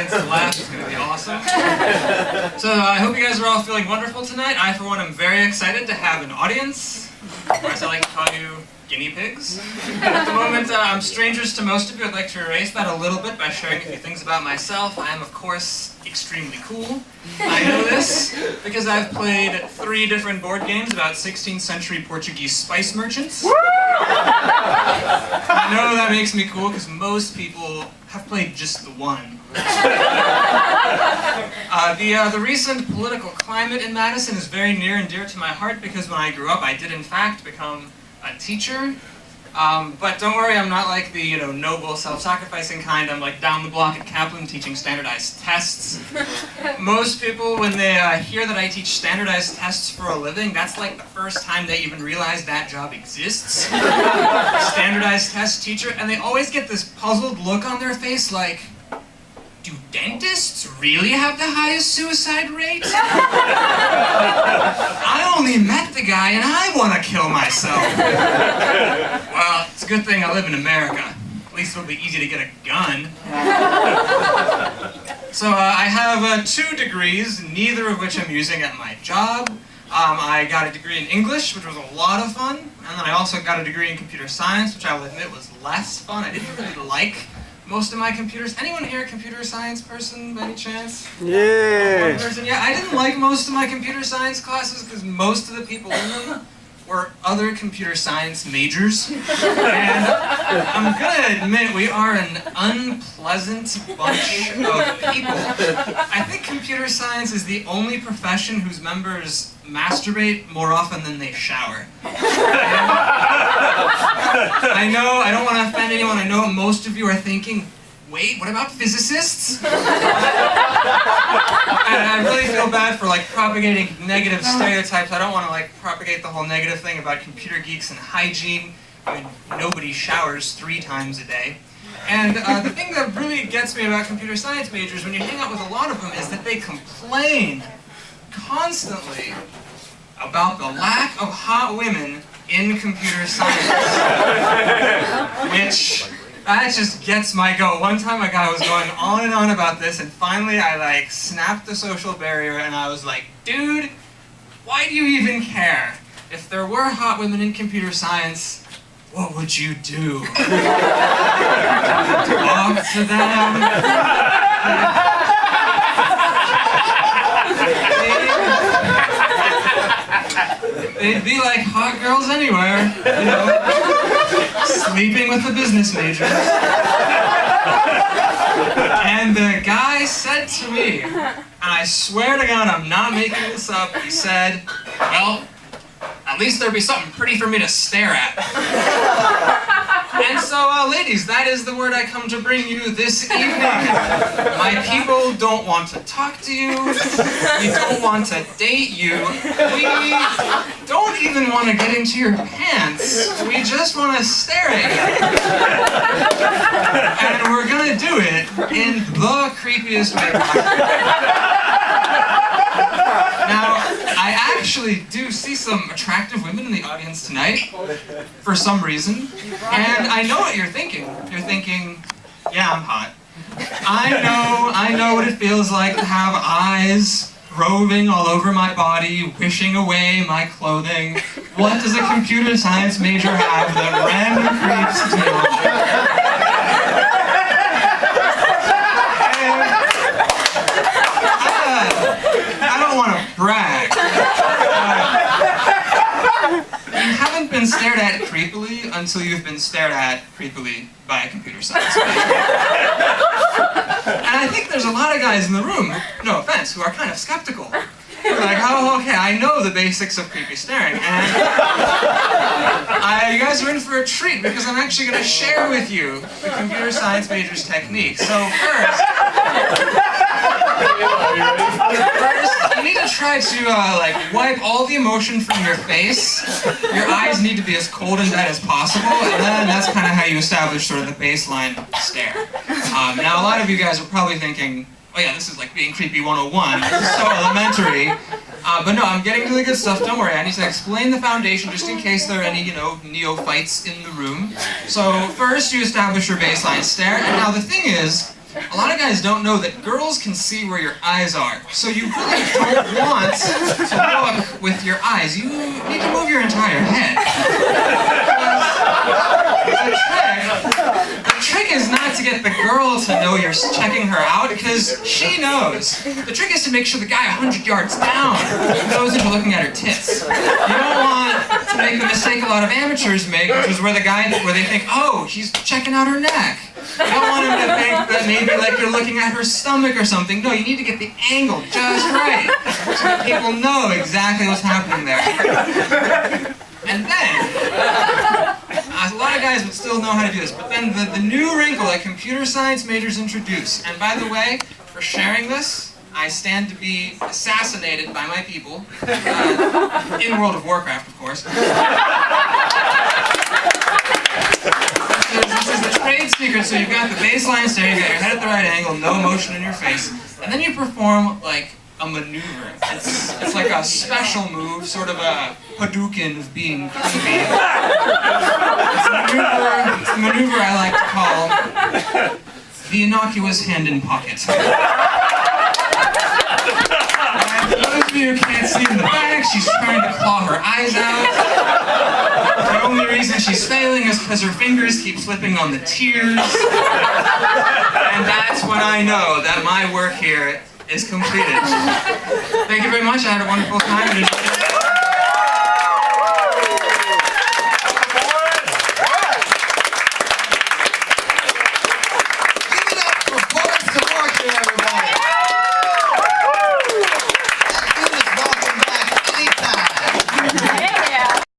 audience to laugh. It's going to be awesome. So I hope you guys are all feeling wonderful tonight. I, for one, am very excited to have an audience, or as I like to call you, guinea pigs. At the moment, I'm strangers to most of you. I'd like to erase that a little bit by sharing a few things about myself. I am, of course, extremely cool. I know this because I've played 3 different board games about 16th century Portuguese spice merchants. I know that makes me cool because most people have played just the one. The recent political climate in Madison is very near and dear to my heart because when I grew up I did in fact become a teacher. But don't worry, I'm not like the noble, self-sacrificing kind. I'm like down the block at Kaplan teaching standardized tests. Most people, when they hear that I teach standardized tests for a living, that's like the first time they even realize that job exists. Standardized test teacher, and they always get this puzzled look on their face like, do dentists really have the highest suicide rate? I only met the guy and I want to kill myself. Well, it's a good thing I live in America. At least it'll be easy to get a gun. So I have 2 degrees, neither of which I'm using at my job. I got a degree in English, which was a lot of fun. And then I also got a degree in computer science, which I will admit was less fun. I didn't really like most of my computers. Anyone here a computer science person by any chance? Yeah. One person? Yeah, I didn't like most of my computer science classes because most of the people in them were other computer science majors. And I'm gonna admit we are an unpleasant bunch of people. I think computer science is the only profession whose members masturbate more often than they shower. I know, I don't want to offend anyone. I know most of you are thinking, wait, what about physicists? And I really feel bad for propagating negative stereotypes. I don't want to propagate the whole negative thing about computer geeks and hygiene. I mean, nobody showers 3 times a day. And the thing that really gets me about computer science majors when you hang out with a lot of them is that they complain constantly about the lack of hot women in computer science. Which, that just gets my goat. One time a guy was going on and on about this, and finally I snapped the social barrier and I was like, dude, why do you even care? If there were hot women in computer science, what would you do? Talk to them? They'd be like hot girls anywhere, sleeping with the business majors. And the guy said to me, and I swear to God I'm not making this up, he said, well, at least there'd be something pretty for me to stare at. And so, ladies, that is the word I come to bring you this evening. My people don't want to talk to you. We don't want to date you. We don't even want to get into your pants. We just want to stare at you. And we're going to do it in the creepiest way possible. Now, I actually do see some attractive women in the audience tonight, for some reason, and I know what you're thinking. You're thinking, yeah, I'm hot. I know what it feels like to have eyes roving all over my body, wishing away my clothing. What does a computer science major have that random creeps do? I don't want to brag. You haven't been stared at creepily until you've been stared at creepily by a computer science major. And I think there's a lot of guys in the room, no offense, who are kind of skeptical. They're like, oh, okay, I know the basics of creepy staring, and you guys are in for a treat because I'm actually going to share with you the computer science major's technique. So first, you need to try to wipe all the emotion from your face. Your eyes need to be as cold and dead as possible, and then that's kind of how you establish sort of the baseline stare. Now, a lot of you guys are probably thinking, oh yeah, this is like being creepy 101. This is so elementary. But no, I'm getting to the good stuff. Don't worry, I need to explain the foundation just in case there are any, neophytes in the room. So first, you establish your baseline stare, and now the thing is, a lot of guys don't know that girls can see where your eyes are. So you really don't want to look with your eyes. You need to move your entire head. The trick is not to get the girl to know you're checking her out, because she knows. The trick is to make sure the guy 100 yards down knows that you're looking at her tits. You don't want to make the mistake a lot of amateurs make, which is where they think, oh, he's checking out her neck. You don't want him to think that maybe like you're looking at her stomach or something. No, you need to get the angle just right, so that people know exactly what's happening there. And then, a lot of guys would still know how to do this, but then the new wrinkle that computer science majors introduce, and by the way, for sharing this, I stand to be assassinated by my people, in World of Warcraft, of course. This is the trade secret, so you've got the baseline staring, you've got your head at the right angle, no motion in your face, and then you perform like a maneuver. It's like a special move, sort of a Hadouken of being creepy. It's a maneuver I like to call the innocuous hand in pocket. And for those of you who can't see in the back, she's trying to claw her eyes out. The only reason she's failing is because her fingers keep slipping on the tears. And that's when I know that my work here is completed. Thank you very much. I had a wonderful time.